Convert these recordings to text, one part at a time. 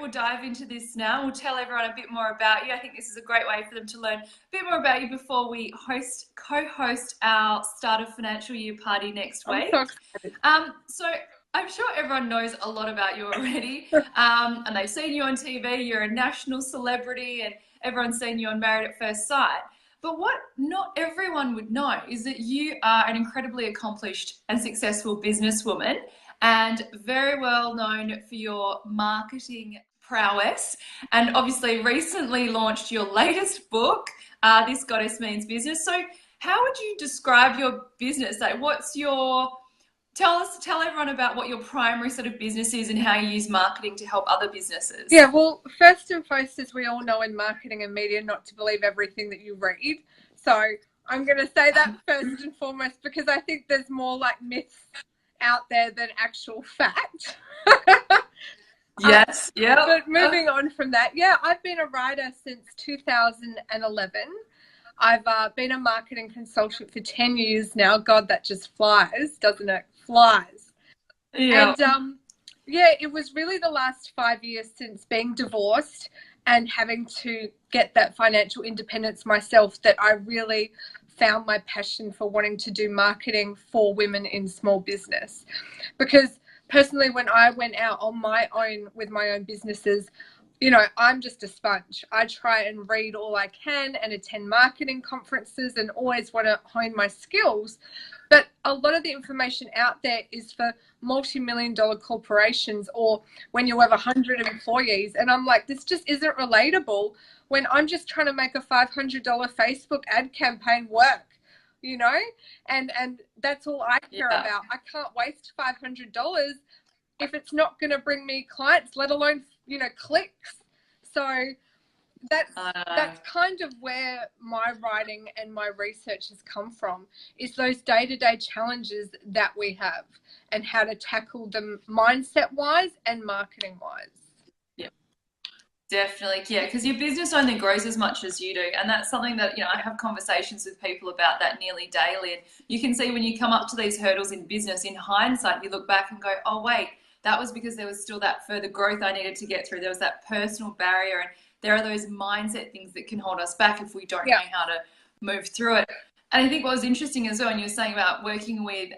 we'll dive into this now. We'll tell everyone a bit more about you. I think this is a great way for them to learn a bit more about you before we co-host our start of financial year party next week. I'm so excited. So I'm sure everyone knows a lot about you already, and they've seen you on TV. You're a national celebrity, and everyone's seen you on Married at First Sight. But what not everyone would know is that you are an incredibly accomplished and successful businesswoman, and very well known for your marketing prowess, and obviously recently launched your latest book, This Goddess Means Business. So how would you describe your business? Like, tell everyone about what your primary sort of business is and how you use marketing to help other businesses. Yeah, well, first and foremost, as we all know in marketing and media, not to believe everything that you read. So I'm going to say that first and foremost, because I think there's more like myths out there than actual fact. Yes, yeah. But moving on from that, yeah, I've been a writer since 2011. I've been a marketing consultant for 10 years now. God, that just flies, doesn't it? Flies. Yeah. And yeah, it was really the last 5 years since being divorced and having to get that financial independence myself that I really found my passion for wanting to do marketing for women in small business. Because personally, when I went out on my own with my own businesses, you know, I'm just a sponge. I try and read all I can and attend marketing conferences and always want to hone my skills. But a lot of the information out there is for multi-million-dollar corporations or when you have 100 employees. And I'm like, this just isn't relatable when I'm just trying to make a $500 Facebook ad campaign work, you know? And that's all I care about. I can't waste $500 if it's not going to bring me clients, let alone, you know, clicks. So that's kind of where my writing and my research has come from, is those day-to-day challenges that we have and how to tackle them mindset-wise and marketing-wise. Yeah, definitely. Yeah, because your business only grows as much as you do, and that's something that, you know, I have conversations with people about that nearly daily. And you can see when you come up to these hurdles in business, in hindsight, you look back and go, oh wait, that was because there was still that further growth I needed to get through. There was that personal barrier, and there are those mindset things that can hold us back if we don't know how to move through it. And I think what was interesting as well, when you were saying about working with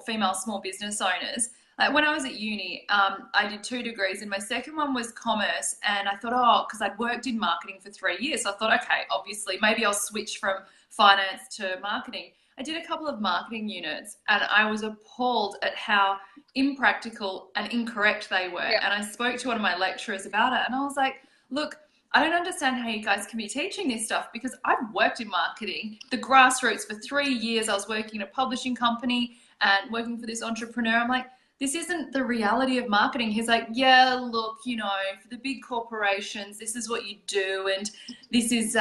female small business owners, like when I was at uni, I did 2 degrees, and my second one was commerce. And I thought, because I'd worked in marketing for 3 years, so I thought, okay, obviously maybe I'll switch from finance to marketing. I did a couple of marketing units, and I was appalled at how impractical and incorrect they were. And I spoke to one of my lecturers about it, and I was like, look, I don't understand how you guys can be teaching this stuff, because I've worked in marketing, the grassroots, for 3 years. I was working in a publishing company and working for this entrepreneur. I'm like, this isn't the reality of marketing. He's like, yeah, look, you know, for the big corporations, this is what you do, and this is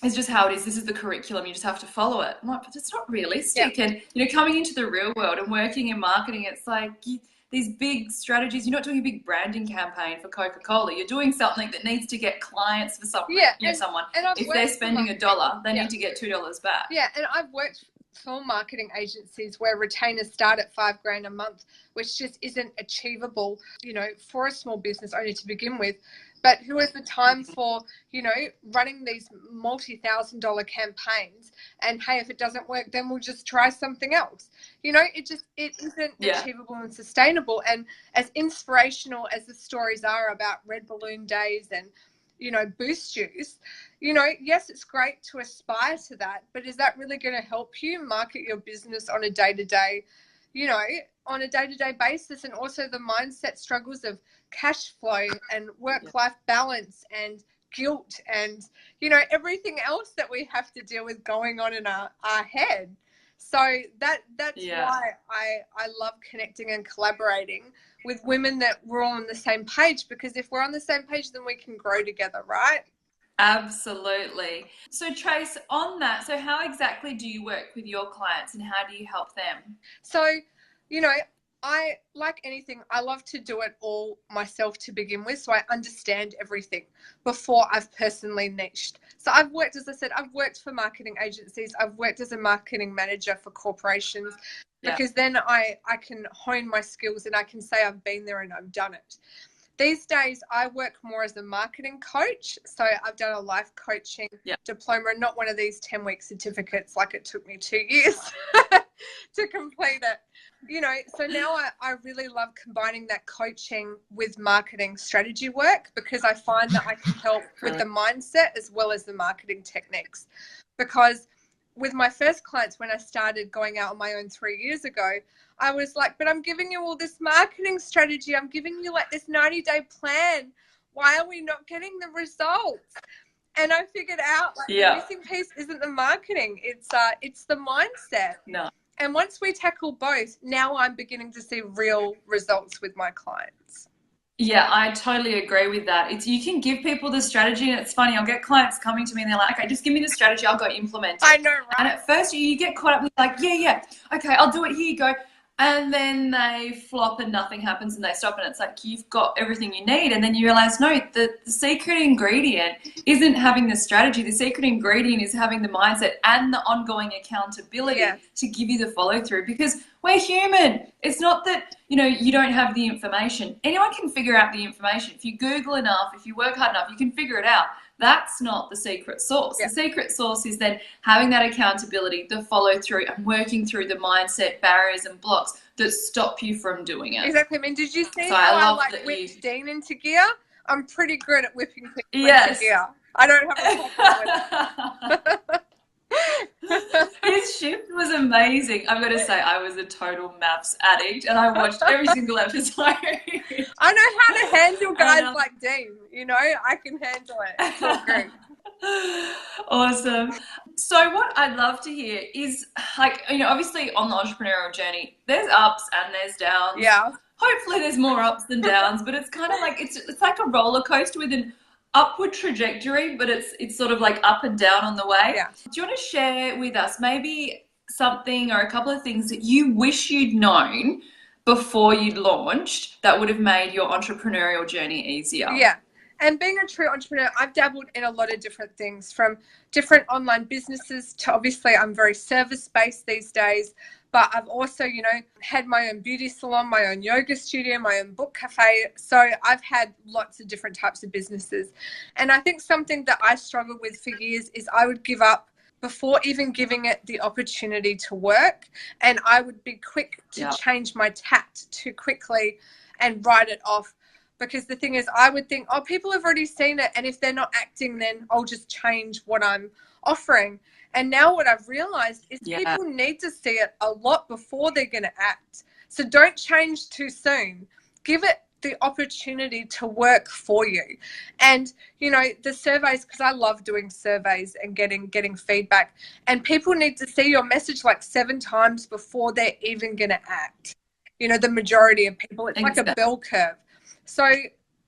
it's just how it is. This is the curriculum. You just have to follow it. I'm like, but it's not realistic. And, you know, coming into the real world and working in marketing, it's like these big strategies. You're not doing a big branding campaign for Coca-Cola. You're doing something that needs to get clients for someone. Someone. If they're spending $1, they need to get $2 back. Yeah, and I've worked for marketing agencies where retainers start at $5,000 a month, which just isn't achievable, you know, for a small business owner to begin with. But who has the time for, you know, running these multi-$1,000 campaigns? And hey, if it doesn't work, then we'll just try something else. You know, it isn't achievable and sustainable. And as inspirational as the stories are about red balloon days and, you know, boost juice, you know, yes, it's great to aspire to that, but is that really going to help you market your business on a day-to-day, you know, on a day-to-day basis? And also the mindset struggles of cash flow and work-life balance and guilt and, you know, everything else that we have to deal with going on in our head. So that's why I love connecting and collaborating with women that we're all on the same page, because if we're on the same page, then we can grow together, right? Absolutely. So Trace, on that, so how exactly do you work with your clients and how do you help them? So, you know, I, like anything, I love to do it all myself to begin with, so I understand everything before I've personally niched. So I've worked, as I said, I've worked for marketing agencies. I've worked as a marketing manager for corporations, because then I can hone my skills and I can say I've been there and I've done it. these days I work more as a marketing coach. So I've done a life coaching diploma, not one of these 10-week certificates like it took me 2 years to complete it. You know, so now I really love combining that coaching with marketing strategy work, because I find that I can help with the mindset as well as the marketing techniques. Because with my first clients, when I started going out on my own 3 years ago, I was like, but I'm giving you all this marketing strategy. I'm giving you like this 90-day plan. Why are we not getting the results? And I figured out like the missing piece isn't the marketing. It's the mindset. No. And once we tackle both, now I'm beginning to see real results with my clients. Yeah, I totally agree with that. It's, you can give people the strategy, and it's funny, I'll get clients coming to me and they're like, okay, just give me the strategy, I'll go implement it. I know, right? And at first you get caught up with like, yeah, okay, I'll do it, here you go. And then they flop and nothing happens and they stop, and it's like, you've got everything you need. And then you realize, no, the secret ingredient isn't having the strategy. The secret ingredient is having the mindset and the ongoing accountability to give you the follow through, because we're human. It's not that, you know, you don't have the information. Anyone can figure out the information. If you Google enough, if you work hard enough, you can figure it out. That's not the secret sauce. The secret sauce is then having that accountability, the follow through, and working through the mindset barriers and blocks that stop you from doing it. Exactly. I mean, did you see how I like whipped Dean into gear? I'm pretty good at whipping people into gear. I don't have a problem with it. His shift was amazing. I've got to say, I was a total maths addict and I watched every single episode. I know how to handle guys like Dean. You know, I can handle it. It's all good. Awesome. So what I'd love to hear is, like, you know, obviously on the entrepreneurial journey, there's ups and there's downs. Yeah. Hopefully there's more ups than downs, but it's kind of like, it's like a roller coaster with an upward trajectory, but it's sort of like up and down on the way. Yeah. Do you want to share with us maybe something or a couple of things that you wish you'd known before you'd launched that would have made your entrepreneurial journey easier? Yeah. And being a true entrepreneur, I've dabbled in a lot of different things, from different online businesses to, obviously, I'm very service-based these days. But I've also, you know, had my own beauty salon, my own yoga studio, my own book cafe. So I've had lots of different types of businesses. And I think something that I struggled with for years is I would give up before even giving it the opportunity to work. And I would be quick to change my tact too quickly and write it off. Because the thing is, I would think, oh, people have already seen it, and if they're not acting, then I'll just change what I'm offering. And now what I've realized is people need to see it a lot before they're going to act. So don't change too soon. Give it the opportunity to work for you. And, you know, the surveys, because I love doing surveys and getting feedback, and people need to see your message like 7 times before they're even going to act. You know, the majority of people, it's like a bell curve. So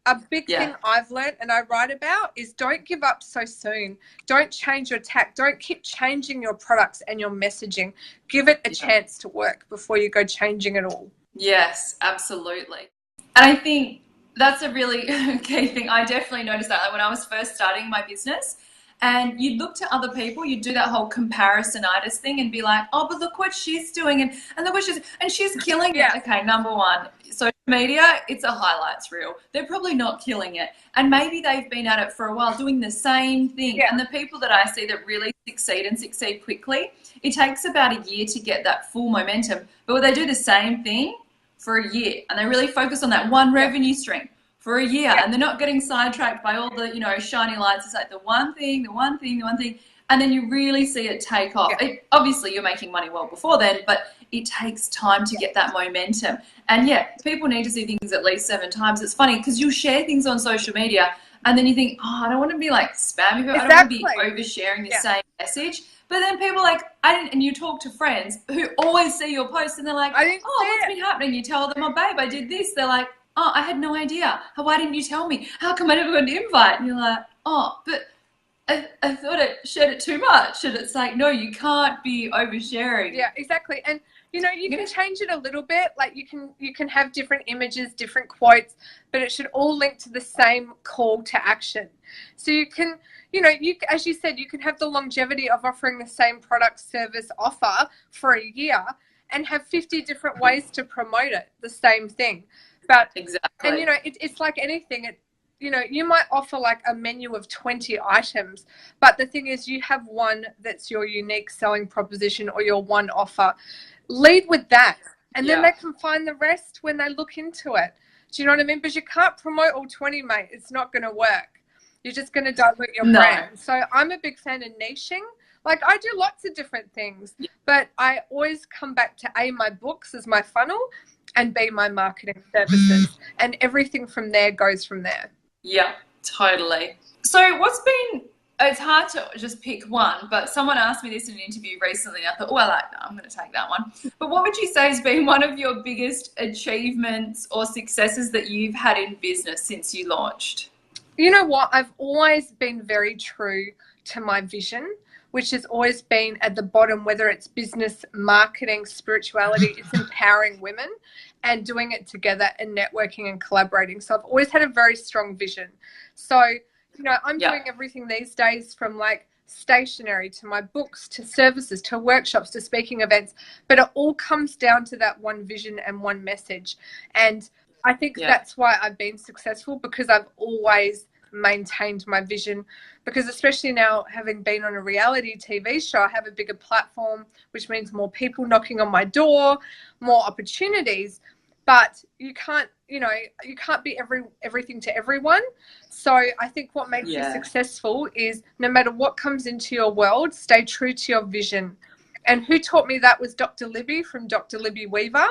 a big thing I've learned and I write about is don't give up so soon. Don't change your tack. Don't keep changing your products and your messaging. Give it a chance to work before you go changing it all. Yes, absolutely. And I think that's a really key thing. I definitely noticed that when I was first starting my business, and you'd look to other people, you'd do that whole comparisonitis thing and be like, oh, but look what she's doing, and look what she's killing it. Okay, number one, social media, it's a highlights reel. They're probably not killing it. And maybe they've been at it for a while doing the same thing. Yeah. And the people that I see that really succeed and succeed quickly, it takes about a year to get that full momentum. But they do the same thing for a year, and they really focus on that one revenue stream for a year, and they're not getting sidetracked by all the, you know, shiny lights. It's like the one thing, and then you really see it take off. Obviously, you're making money well before then, but it takes time to get that momentum. And people need to see things at least 7 times. It's funny because you'll share things on social media, and then you think, oh, I don't want to be like spammy, but I don't want to be oversharing the same message. But then people are like, and you talk to friends who always see your posts, and they're like, oh, what's been happening? You tell them, oh, babe, I did this. They're like, oh, I had no idea. Why didn't you tell me? How come I never got an invite? And you're like, oh, but I thought I shared it too much. And it's like, no, you can't be oversharing. Yeah, exactly. And, you know, you can change it a little bit. Like you can have different images, different quotes, but it should all link to the same call to action. So you can, you know, as you said, you can have the longevity of offering the same product, service, offer for a year and have 50 different ways to promote it, the same thing. But, Exactly. and, you know, it's like anything. You know, you might offer like a menu of 20 items, but the thing is you have one that's your unique selling proposition or your one offer. Lead with that, and then they can find the rest when they look into it. Do you know what I mean? Because you can't promote all 20, mate. It's not going to work. You're just going to dilute your brand. So I'm a big fan of niching. Like, I do lots of different things, but I always come back to A, my books as my funnel, and B, my marketing services. And everything from there goes from there. Yeah, totally. So what's been, it's hard to just pick one, but someone asked me this in an interview recently. I thought, well, I'm going to take that one. But what would you say has been one of your biggest achievements or successes that you've had in business since you launched? You know what? I've always been very true to my vision, which has always been at the bottom, whether it's business, marketing, spirituality, it's empowering women and doing it together and networking and collaborating. So I've always had a very strong vision. So, you know, I'm doing everything these days from like stationery to my books to services to workshops to speaking events, but it all comes down to that one vision and one message. And I think that's why I've been successful, because I've always maintained my vision, because especially now having been on a reality TV show, I have a bigger platform, which means more people knocking on my door, more opportunities, but you can't, you know, you can't be everything to everyone. So I think what makes you successful is no matter what comes into your world, stay true to your vision. And who taught me that was Dr. Libby from Dr. Libby Weaver.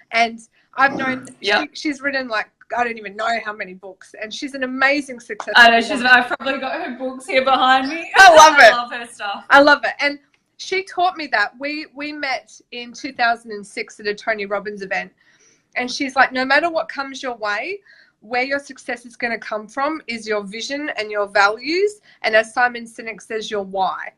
And I've known she's written like, I don't even know how many books, and she's an amazing successful I know woman. I've probably got her books here behind me. I love it. I love her stuff. I love it. And she taught me that. We met in 2006 at a Tony Robbins event, and she's like, no matter what comes your way, where your success is going to come from is your vision and your values, and as Simon Sinek says, your why.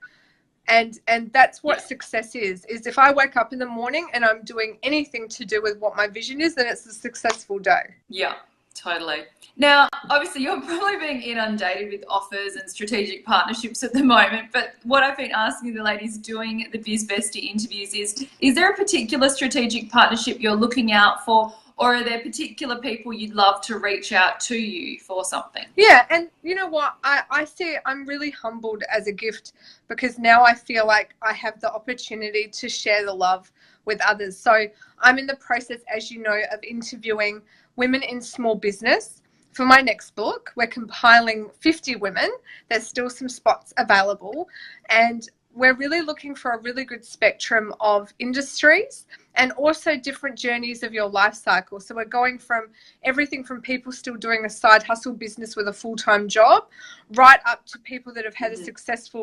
And that's what success is if I wake up in the morning and I'm doing anything to do with what my vision is, then it's a successful day. Yeah, totally. Now, obviously, you're probably being inundated with offers and strategic partnerships at the moment, but what I've been asking the ladies doing the Biz Bestie interviews is there a particular strategic partnership you're looking out for, or are there particular people you'd love to reach out to you for something? Yeah, and you know what? I see I'm really humbled as a gift, because now I feel like I have the opportunity to share the love with others. So I'm in the process, as you know, of interviewing women in small business for my next book. We're compiling 50 women. There's still some spots available, and we're really looking for a really good spectrum of industries and also different journeys of your life cycle. So we're going from everything from people still doing a side hustle business with a full-time job, right up to people that have had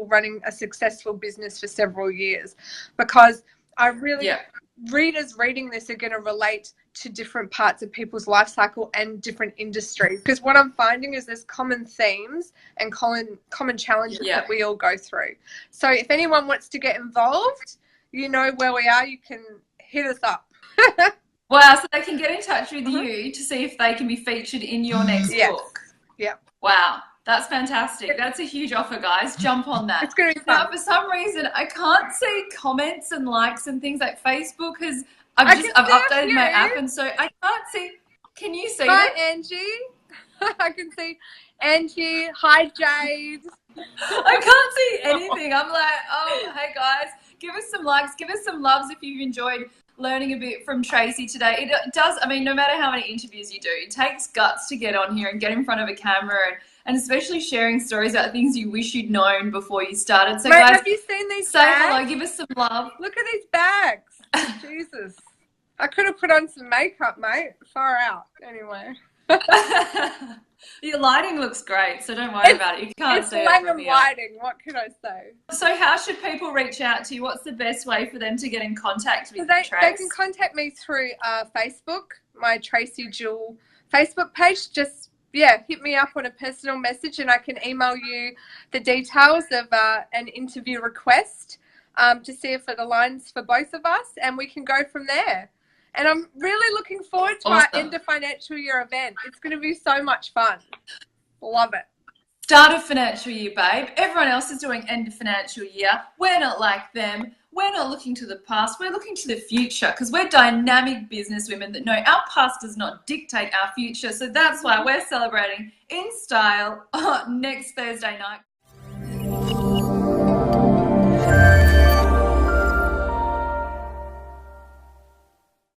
running a successful business for several years. Because I really, readers reading this are going to relate to different parts of people's life cycle and different industries. Because what I'm finding is there's common themes and common challenges that we all go through. So if anyone wants to get involved, you know where we are. You can hit us up. Wow, so they can get in touch with you to see if they can be featured in your next book. Yeah. Wow, that's fantastic. That's a huge offer, guys. Jump on that. It's going to be fun. Now, for some reason, I can't see comments and likes and things like Facebook has. I've updated my app, and so I can't see. Can you see Hi, it? Angie. I can see Angie. Hi, Jade. I can't see anything. I'm like, oh, hey guys, give us some likes, give us some loves if you've enjoyed learning a bit from Tracey today. It does, I mean, no matter how many interviews you do, it takes guts to get on here and get in front of a camera, and especially sharing stories about things you wish you'd known before you started. So, Mate, guys, have you seen these say bags? hello, give us some love. Look at these bags. Jesus. I could have put on some makeup, mate. Far out. Anyway. Your lighting looks great, so don't worry about it. You can't see it from here. lighting. What can I say? So how should people reach out to you? What's the best way for them to get in contact with you, They Trace? can contact me through Facebook, my Tracey Jewel Facebook page. Just, hit me up on a personal message, and I can email you the details of an interview request to see if it aligns for both of us, and we can go from there. And I'm really looking forward to our end of financial year event. It's going to be so much fun. Love it. Start of financial year, babe. Everyone else is doing end of financial year. We're not like them. we're not looking to the past, we're looking to the future, because we're dynamic business women that know our past does not dictate our future. So that's why we're celebrating in style next Thursday night.